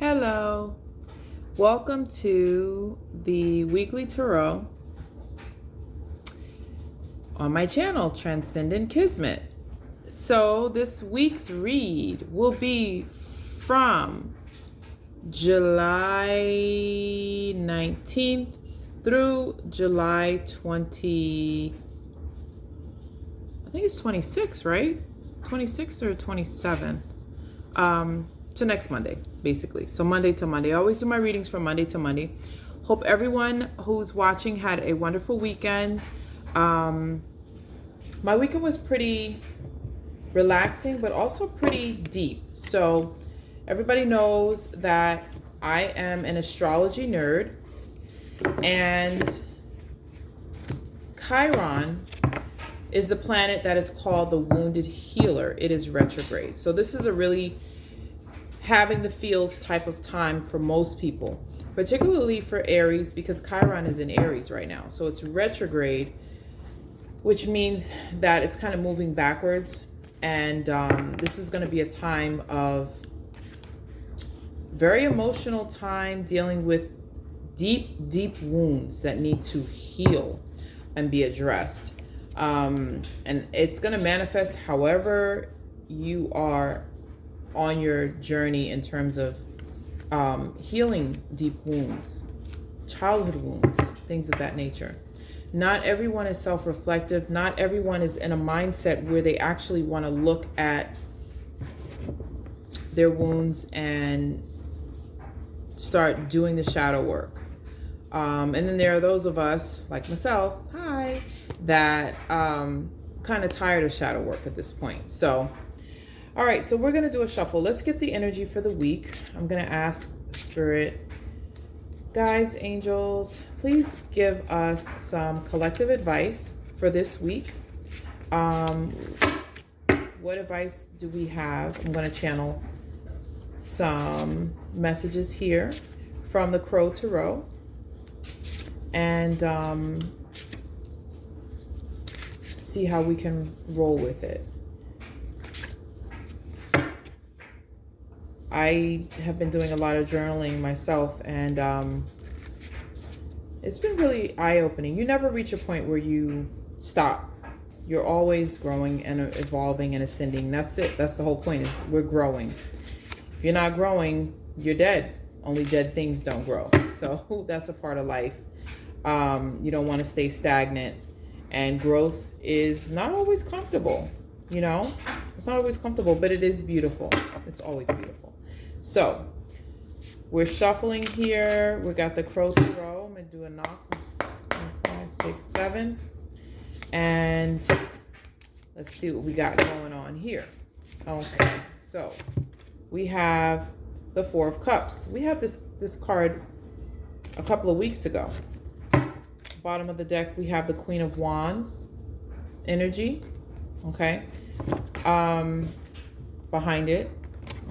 Hello, welcome to the weekly tarot on my channel, Transcendent Kismet. So this week's read will be from July 19th through July 20, I think it's 26, right? 26th or 27th. To next Monday, basically. So Monday to Monday. I always do my readings from Monday to Monday. Hope everyone who's watching had a wonderful weekend. My weekend was pretty relaxing, but also pretty deep. So everybody knows that I am an astrology nerd, and Chiron is the planet that is called the wounded healer. It is retrograde. So this is a really having the feels type of time for most people, particularly for Aries, because Chiron is in Aries right now. So it's retrograde, which means that it's kind of moving backwards. And this is going to be a time of very emotional time, dealing with deep, deep wounds that need to heal and be addressed. And it's going to manifest however you are on your journey in terms of healing deep wounds, childhood wounds, things of that nature. Not everyone is self-reflective. Not everyone is in a mindset where they actually want to look at their wounds and start doing the shadow work. And then there are those of us, like myself, that kind of tired of shadow work at this point. So all right, so we're going to do a shuffle. Let's get the energy for the week. I'm going to ask Spirit, guides, angels, please give us some collective advice for this week. What advice do we have? I'm going to channel some messages here from the Crow Tarot and see how we can roll with it. I have been doing a lot of journaling myself, and it's been really eye-opening. You never reach a point where you stop. You're always growing and evolving and ascending. That's it. That's the whole point, is we're growing. If you're not growing, you're dead. Only dead things don't grow. So that's a part of life. You don't want to stay stagnant. And growth is not always comfortable. You know, it's not always comfortable, but it is beautiful. It's always beautiful. So we're shuffling here. We got the Crow Tarot. I'm going to do a knock. 5, 6, 7. And let's see what we got going on here. Okay, so we have the Four of Cups. We had this card a couple of weeks ago. Bottom of the deck, we have the Queen of Wands energy. Okay. Behind it.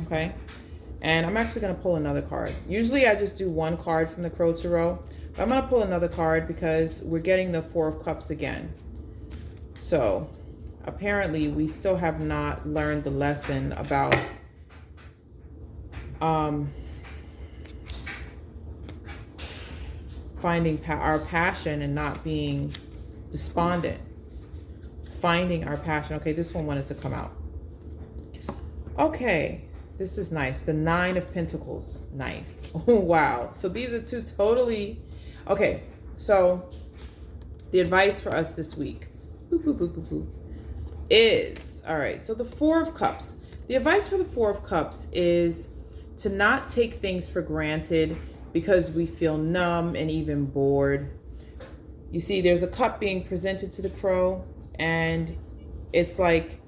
Okay. And I'm actually going to pull another card. Usually I just do one card from the Crow Tarot. But I'm going to pull another card because we're getting the Four of Cups again. So apparently we still have not learned the lesson about finding our passion and not being despondent. Finding our passion. Okay, this one wanted to come out. Okay. This is nice. The Nine of Pentacles. Nice. Oh, wow. So these are two totally... Okay. So the advice for us this week is... All right. So the Four of Cups. The advice for the Four of Cups is to not take things for granted because we feel numb and even bored. You see, there's a cup being presented to the Crow, and it's like,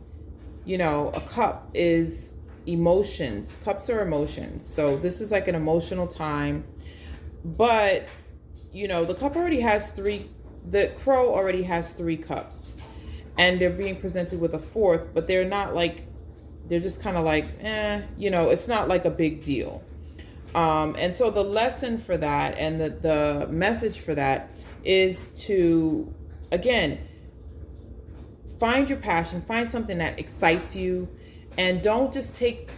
you know, a cup is... emotions. Cups are emotions. So this is like an emotional time. But, you know, the cup already has the Crow already has 3 cups. And they're being presented with a 4th, but they're not like, they're just kind of like, you know, it's not like a big deal. And so the lesson for that and the message for that is to, again, find your passion, find something that excites you, and don't just take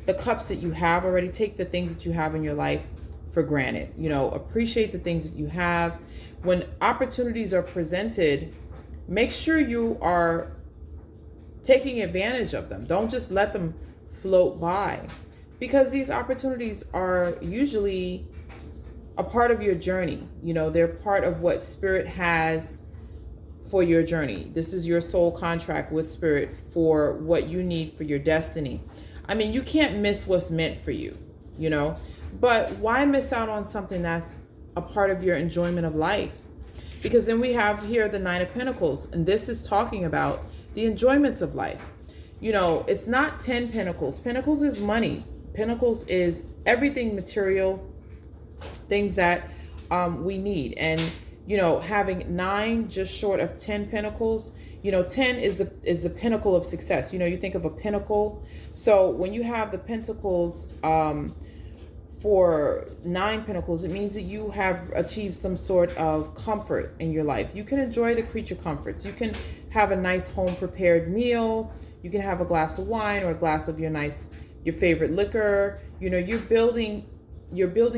the cups that you have already. Take the things that you have in your life for granted. You know, appreciate the things that you have. When opportunities are presented, make sure you are taking advantage of them. Don't just let them float by, because these opportunities are usually a part of your journey. You know, they're part of what Spirit has for your journey. This is your soul contract with Spirit for what you need for your destiny. I mean, you can't miss what's meant for you, you know, but why miss out on something that's a part of your enjoyment of life? Because then we have here the Nine of Pentacles, and this is talking about the enjoyments of life. You know, it's not 10 pentacles. Pentacles is money. Pentacles is everything material, things that we need. And, you know, having 9 just short of 10 pentacles, you know, 10 is the pinnacle of success. You know, you think of a pinnacle. So when you have the pentacles for 9 pentacles, it means that you have achieved some sort of comfort in your life. You can enjoy the creature comforts. You can have a nice home prepared meal. You can have a glass of wine or a glass of your favorite liquor. You know, you're building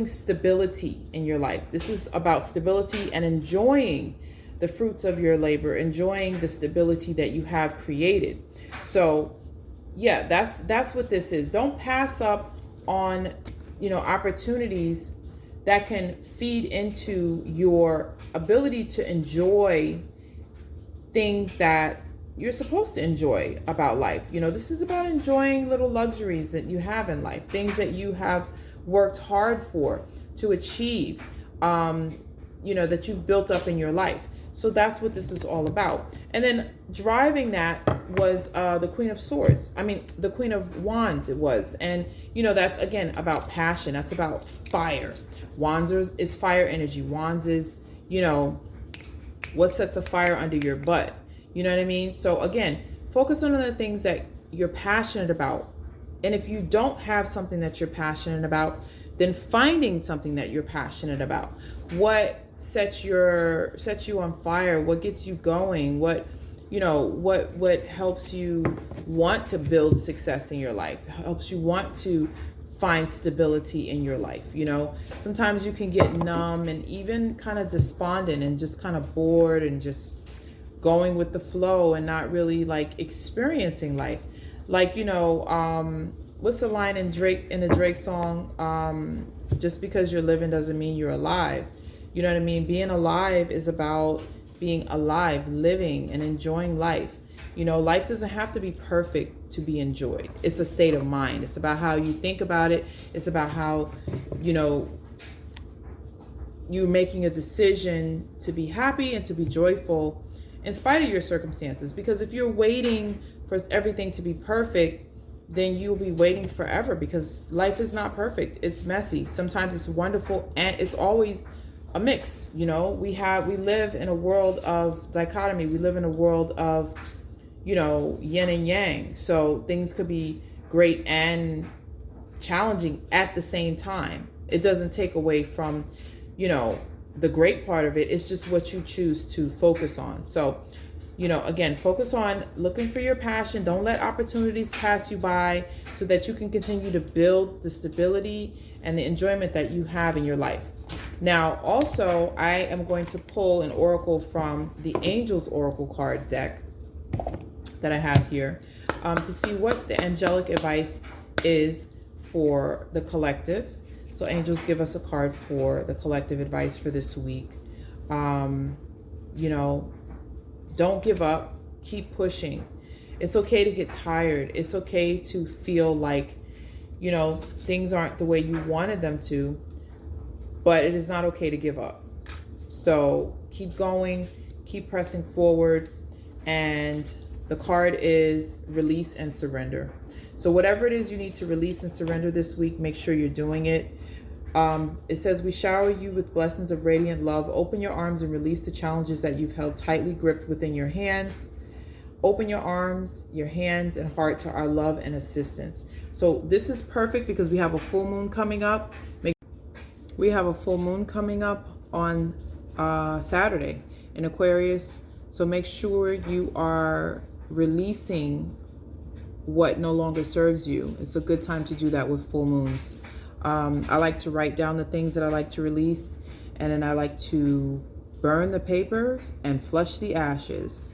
stability in your life. This is about stability and enjoying the fruits of your labor, enjoying the stability that you have created. So yeah, that's what this is. Don't pass up on, you know, opportunities that can feed into your ability to enjoy things that you're supposed to enjoy about life. You know, this is about enjoying little luxuries that you have in life, things that you have worked hard for to achieve, you know, that you've built up in your life. So that's what this is all about. And then driving that was the Queen of Swords. I mean, the Queen of Wands it was. And, you know, that's, again, about passion. That's about fire. Wands is fire energy. Wands is, you know, what sets a fire under your butt. You know what I mean? So, again, focus on the things that you're passionate about. And if you don't have something that you're passionate about, then finding something that you're passionate about. What sets you on fire? What gets you going? What helps you want to build success in your life? Helps you want to find stability in your life? You know, sometimes you can get numb and even kind of despondent and just kind of bored and just going with the flow and not really like experiencing life. Like, you know, what's the line in the Drake song? Just because you're living doesn't mean you're alive. You know what I mean? Being alive is about being alive, living and enjoying life. You know, life doesn't have to be perfect to be enjoyed. It's a state of mind. It's about how you think about it. It's about how, you know, you're making a decision to be happy and to be joyful in spite of your circumstances. Because if you're waiting for everything to be perfect, then you'll be waiting forever, because life is not perfect. It's messy. Sometimes it's wonderful, and it's always a mix. You know, we live in a world of dichotomy. We live in a world of, you know, yin and yang. So things could be great and challenging at the same time. It doesn't take away from, you know, the great part of it. It's just what you choose to focus on. So, you know, again, focus on looking for your passion. Don't let opportunities pass you by, so that you can continue to build the stability and the enjoyment that you have in your life. Now, also, I am going to pull an oracle from the Angels Oracle card deck that I have here to see what the angelic advice is for the collective. So angels, give us a card for the collective advice for this week. You know, don't give up. Keep pushing. It's okay to get tired. It's okay to feel like, you know, things aren't the way you wanted them to, but it is not okay to give up. So keep going, keep pressing forward. And the card is release and surrender. So whatever it is you need to release and surrender this week, make sure you're doing it. It says, we shower you with blessings of radiant love. Open your arms and release the challenges that you've held tightly gripped within your hands. Open your arms, your hands, and heart to our love and assistance. So this is perfect because we have a full moon coming up. We have a full moon coming up on Saturday in Aquarius. So make sure you are releasing what no longer serves you. It's a good time to do that with full moons. I like to write down the things that I like to release, and then I like to burn the papers and flush the ashes.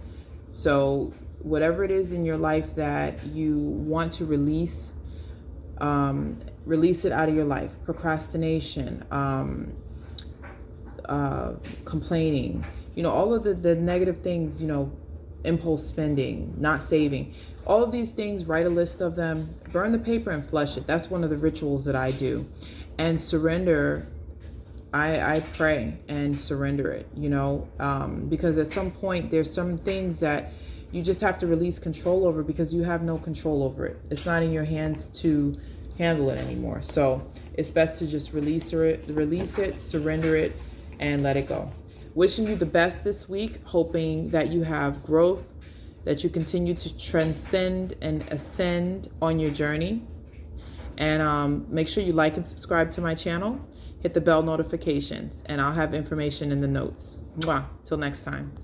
So whatever it is in your life that you want to release, release it out of your life. Procrastination, complaining, all of the negative things, impulse spending, not saving, all of these things, write a list of them, burn the paper and flush it. That's one of the rituals that I do. And surrender. I pray and surrender it, because at some point there's some things that you just have to release control over, because you have no control over it. It's not in your hands to handle it anymore. So it's best to just release it, surrender it, and let it go. Wishing you the best this week, hoping that you have growth, that you continue to transcend and ascend on your journey. And make sure you like and subscribe to my channel. Hit the bell notifications, and I'll have information in the notes. Mwah. Till next time.